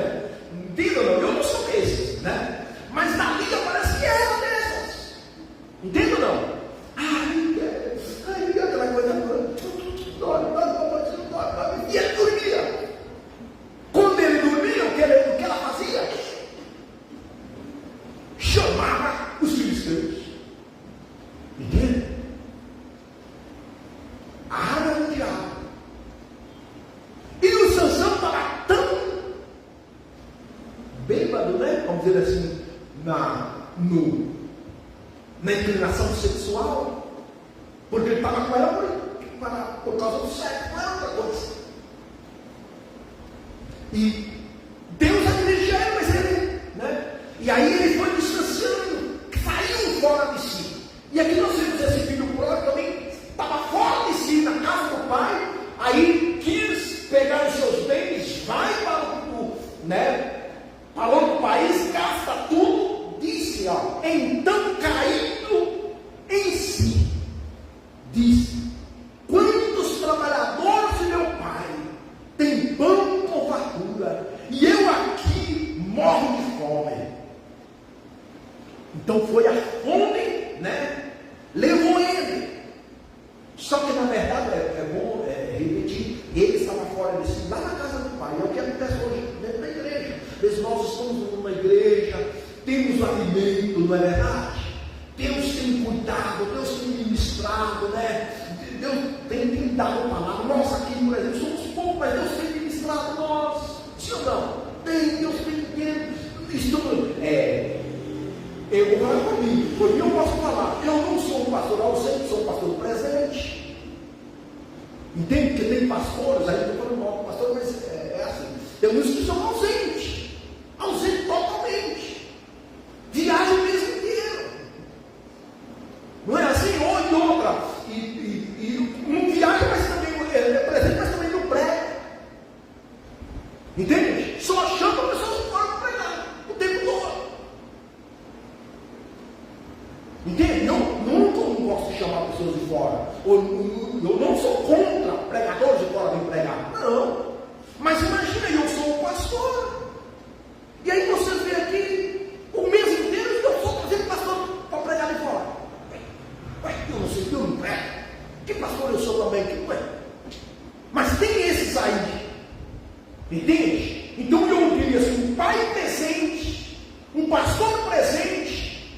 Entendam não? Eu não sou desses, Mas na Bíblia parece que é uma dessas. Entendam não? Aquela coisa dorme. E ele dormia. Quando ele dormia, o que ela fazia? Chamava os filisteus. Entende? A arma do diabo. E o Sansão estava tão bêbado, vamos dizer assim, na inclinação sexual, porque ele estava com ela por causa do sexo, não era outra coisa. E Deus agrediu ele, mas ele, E aí ele foi distanciando, saiu fora de si. E aqui nós vemos esse filho pródigo também, estava fora de si, na casa do pai, aí quis pegar os seus bens, vai para outro país, gasta tudo, disse, então caindo em si, disse, quantos trabalhadores de meu pai têm pão com fartura, e eu aqui morro de fome. Então foi a fome, levou ele. Só que na verdade é bom repetir, ele estava fora de si, lá na casa do pai. É o que acontece hoje dentro da igreja. Mas nós estamos numa igreja, temos alimento, não é verdade? Deus tem cuidado, Deus tem ministrado, Deus tem dado palavra. Nós aqui, por exemplo, somos poucos, mas Deus tem ministrado nós. Sim ou não? Deus tem isso. Eu vou falar por mim eu posso falar, eu não sou um pastor ausente, sou um pastor presente. Entende? Porque tem pastores, aí eu estou falando mal, pastor, mas é assim. Tem uns que são ausentes totalmente, viagem o mês inteiro. Não é assim? Ou em outra, e não viaja, mas também é presente, mas também não prega. Entende? Só chama pessoas que foram pregar o tempo todo. Entende? Eu nunca gosto de chamar pessoas de fora. Eu não sou contra pregadores de fora de pregar. Não. Mas imagina, eu sou um pastor. E aí você vê aqui o mês inteiro e eu sou trazendo pastor para pregar de fora. Eu não sei, eu não prego. Que pastor eu Entende? Então eu diria assim, um pai presente, um pastor presente,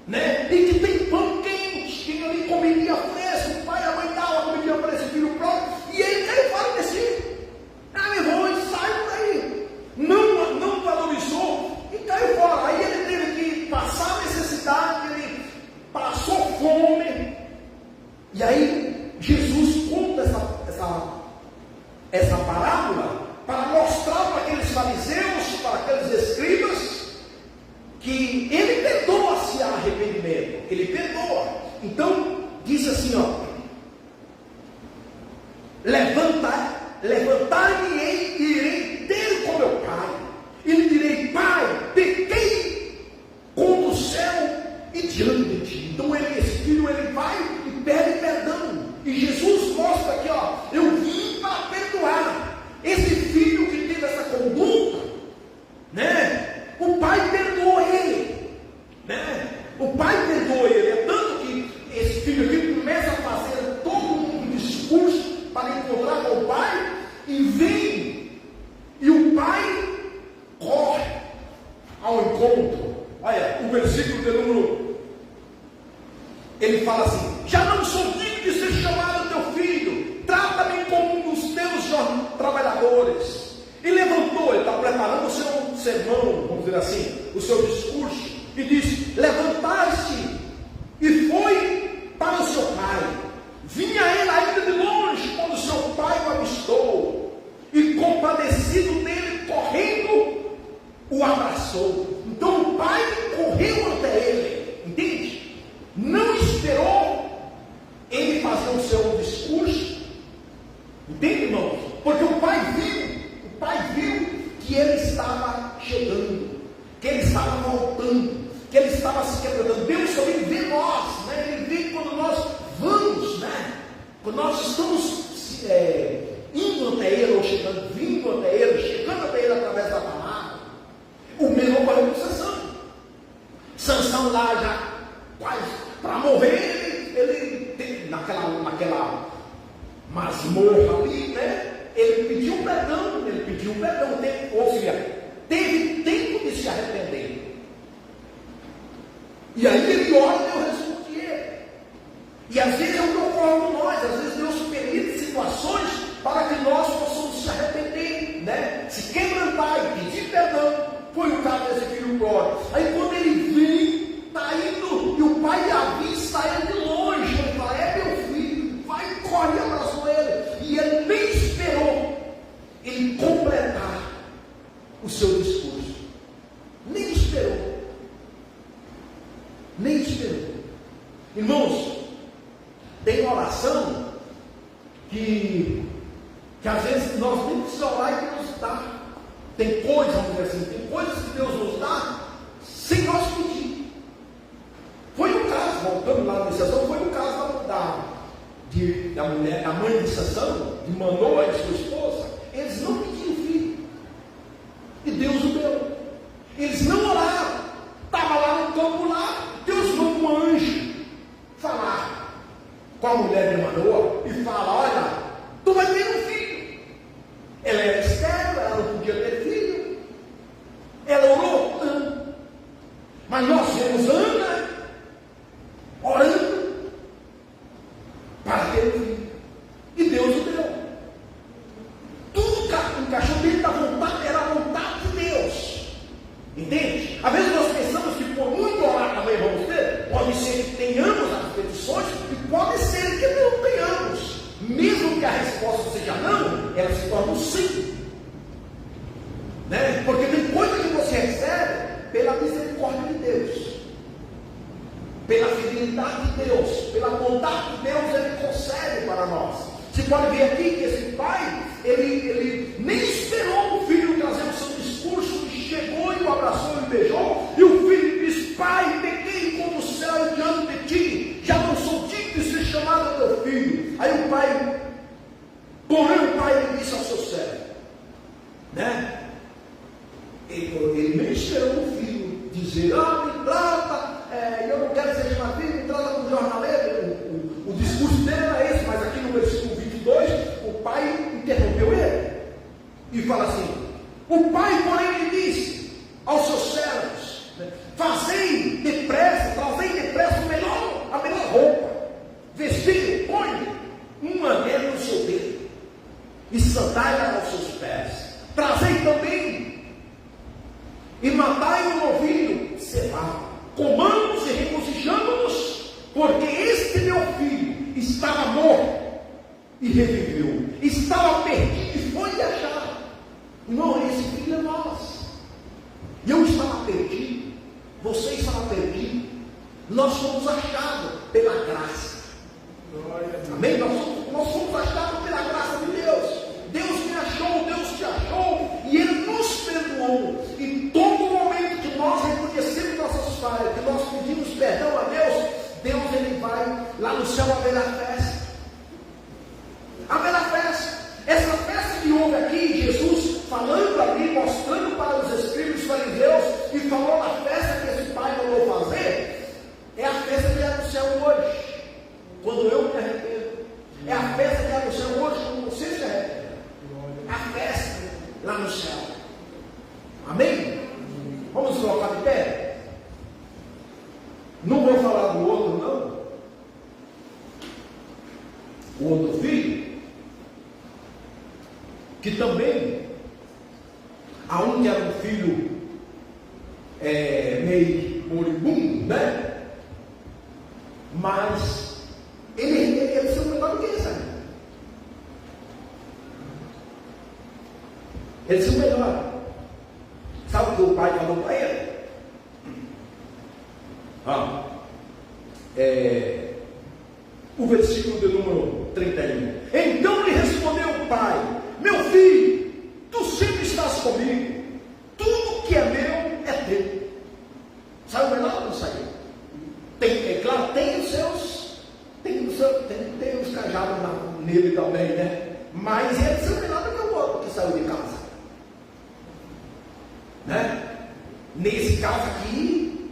né? E que tem pão quente, tem ali comidinha fresca, o pai e a mãe dão uma comidinha para esse filho próprio, e ele caiu fora desse filho. Levou e saiu daí. Não valorizou e caiu fora. Aí ele teve que passar necessidade, ele passou fome. E aí Jesus conta essa parábola para mostrar para aqueles fariseus, para aqueles escribas, que ele perdoa se há arrependimento. Ele perdoa. Então diz assim, levantar-me-ei e irei ter com meu pai, e lhe direi: Pai, pequei contra o céu e diante de ti. Então esse filho vai e pede perdão, e Jesus mostra aqui, eu vim para perdoar. Esse filho que teve essa conduta, né? O pai perdoou ele, né? O pai perdoou ele. É tanto que esse filho aqui começa a fazer todo um discurso para encontrar com o pai, e vem, e o pai corre ao encontro. Olha, o versículo de número, ele fala assim: já não sou digno de ser chamado teu filho, trata-me como um dos teus trabalhadores. E levantou, ele está preparando o seu sermão, vamos dizer assim, o seu discurso, e diz: levantaste e foi para o seu pai. Vinha ele ainda de longe, quando seu pai o avistou, e compadecido dele, correndo, o abraçou. Então o pai correu até ele, entende? Não esperou ele fazer o seu discurso, entende, irmãos? Porque o pai viu que ele estava chegando, que ele estava voltando, que ele estava se quebrando. Deus também vê nós, né? Ele vê quando nós vamos, né? Quando nós estamos indo até Ele, ou chegando, vindo até Ele, chegando até Ele através da palavra. O mesmo ocorreu com Sansão. Sansão lá já quase para morrer, ele naquela masmorra ali, né? Ele pediu perdão, ou seja, teve tempo de se arrepender. E aí ele ora e Deus responde ele. E às vezes é o que ocorre com nós, às vezes Deus permite situações para que nós possamos se arrepender, né? Se quebrantar e pedir perdão. Foi o caso desse filho pródigo. Aí quando ele vem, está indo, e o pai avista ele de longe, ele fala: é meu filho, vai, corre, abraçou ele. E ele nem esperou ele completar o seu discurso. Nem esperou. Irmãos, tem oração que às vezes nós nem precisamos orar e Deus dá. Tem coisas, vamos dizer assim, tem coisas que Deus nos dá sem nós pedir. Foi o caso, voltando lá na Sansão, foi o caso da mulher, da mãe de Sansão, de Manoa e de sua esposa. Eles não pediram filho, e Deus o deu. Eles não oraram, estava lá no campo lá, Deus mandou um anjo falar com a mulher de Manoa e fala: olha, tu vai ter um filho. Ela era estéril, ela não podia ter filho. Ela orou? Não. Mas nós vemos Ana orando para ter um filho, e Deus o deu. Tudo encaixou dentro da vontade, era a vontade de Deus. Entende? Às vezes nós pensamos que por muito orar também vamos ter. Pode ser que tenhamos as petições, e pode ser que não tenhamos. Mesmo que a resposta seja não, ela se torna um sim, né? Porque tem coisa que você recebe pela misericórdia de Deus, pela fidelidade de Deus, pela bondade de Deus. Ele concede para nós. Você pode ver aqui que esse pai, ele nem esperou o filho trazer o seu discurso, e chegou e o abraçou e o beijou, e o filho disse: pai, pequei contra o céu e diante de ti, já não sou digno de ser chamado teu filho. Aí o pai, porém o pai lhe disse ao seu servo, né? Ele nem esperou o filho dizer: me trata, eu não quero ser chamado filho, me trata como jornaleiro. O discurso dele era esse, mas aqui no versículo 22, o pai interrompeu ele e fala assim: porque este meu filho estava morto e reviveu, estava perdido e foi achado. Não, esse filho é nosso. E eu estava perdido, você estava perdido, nós fomos achados pela graça. Amém? Nós fomos achados pela graça de Deus. Deus me achou, Deus te achou, e Ele nos perdoou. E todo momento que nós reconhecemos nossas falhas, que nós pedimos perdão a Deus, Ele vai lá no céu haverá festa. Haverá festa. Essa festa que houve aqui, Jesus falando ali, mostrando para os escribas e fariseus, e falou na festa que esse pai mandou fazer, é a festa que é no céu hoje, quando eu me arrependo. É a festa que é no céu hoje, quando você se arrepende. A festa lá no céu. Amém? Vamos colocar de pé? Não vou falar do outro, não. O outro filho, que também, há um que era um filho meio moribundo, né? Mas ele se melhor do que esse aí. Ele se melhor. Sabe o que o pai falou para ele? O versículo de número 31. Então lhe respondeu o pai: meu filho, tu sempre estás comigo, tudo que é meu é teu. Sabe o melhor? Não saiu. É claro, tem os cajados nele também, né? Mas ele saiu melhor do que o outro que saiu de casa, né? Nesse caso aqui,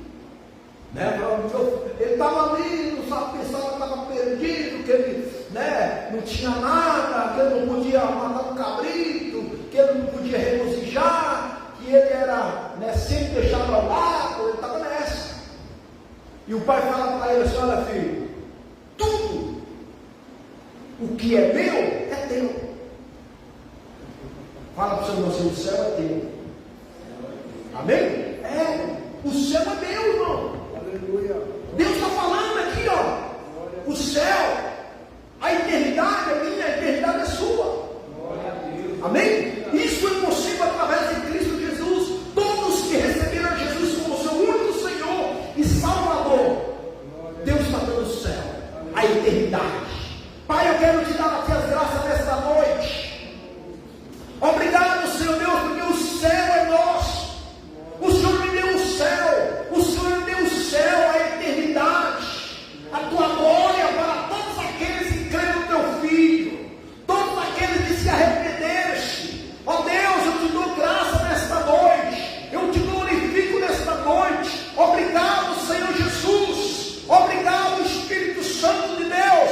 né? Ele estava ali, não sabe pensar, que estava perdido, que ele, né, não tinha nada, que ele não podia matar um cabrito, que ele não podia regozijar, que ele era, né, sempre deixado ao lado. Ele estava nessa. E o pai fala para ele assim: olha, filho, tudo o que é meu é teu. Fala para o seu irmão: o céu é teu. Amém? O céu é meu, irmão. Aleluia. Deus está falando aqui, ó. O céu, a eternidade é minha, a eternidade é sua. Amém? Isso é possível através de Cristo Jesus. Todos que receberam Jesus como seu único Senhor e Salvador, Deus está dando o céu, a eternidade. Pai, eu quero te dar aqui as graças nesta noite. Obrigado, Senhor Deus, porque o céu é nosso. O Senhor me deu o céu, o Senhor me deu o céu, a eternidade, a tua glória para todos aqueles que creem no teu Filho, todos aqueles que se arrependerem. Ó Deus, eu te dou graça nesta noite, eu te glorifico nesta noite. Obrigado, Senhor Jesus, obrigado, Espírito Santo de Deus,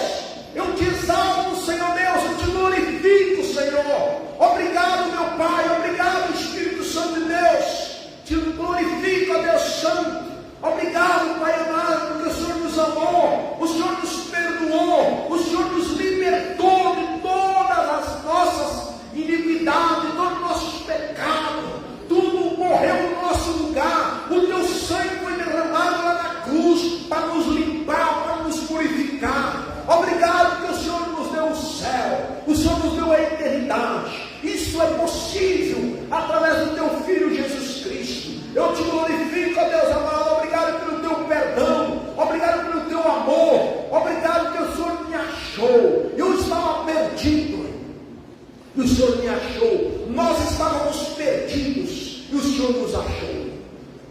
eu te exalto, Senhor Deus, eu te glorifico, Senhor. Obrigado, meu Pai, obrigado, Espírito Santo de Deus. Te glorifico, ó Deus Santo. Obrigado, Pai amado, porque o Senhor nos amou, o Senhor nos perdoou, o Senhor nos libertou de todas as nossas iniquidades, de todos os nossos pecados. Tudo morreu no nosso lugar. O teu sangue foi derramado lá na cruz para nos limpar, para nos purificar. Obrigado porque o Senhor nos deu o céu, o Senhor nos deu a eternidade. Isso é possível através do teu Filho Jesus Cristo. Eu te glorifico, ó Deus amado. Obrigado pelo teu perdão, obrigado pelo teu amor, obrigado que o Senhor me achou. Eu estava perdido e o Senhor me achou. Nós estávamos perdidos e o Senhor nos achou,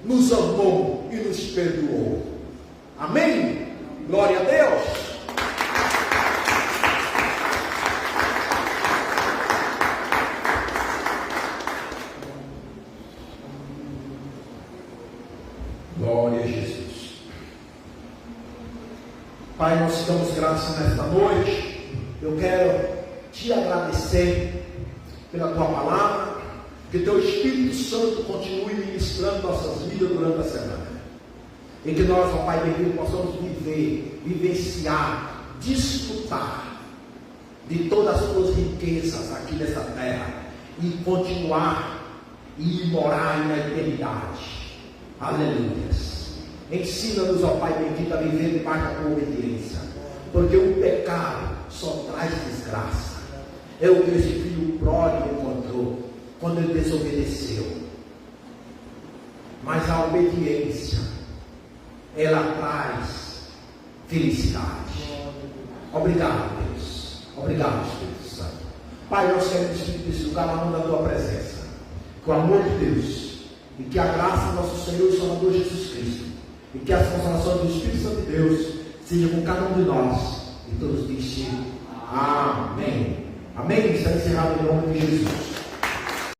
nos amou e nos perdoou. Amém? Glória a Deus. Glória a Jesus. Pai, nós te damos graça nesta noite. Eu quero te agradecer pela tua palavra, que teu Espírito Santo continue ministrando nossas vidas durante a semana, em que nós, ó Pai bendito, possamos vivenciar, desfrutar de todas as tuas riquezas aqui nessa terra e continuar e morar na eternidade. Aleluia. Ensina-nos, ó Pai bendito, a viver debaixo da tua obediência, porque o pecado só traz desgraça. É o que esse filho pródigo encontrou quando ele desobedeceu. Mas a obediência, ela traz felicidade. Obrigado, Deus. Obrigado, Espírito Santo. Pai, nós queremos, Espírito, desse lugar na mão da tua presença, com o amor de Deus, e que a graça do nosso Senhor e Salvador Jesus Cristo, e que as consolações do Espírito Santo de Deus sejam com cada um de nós, e todos dizem amém. Amém. Está encerrado em nome de Jesus.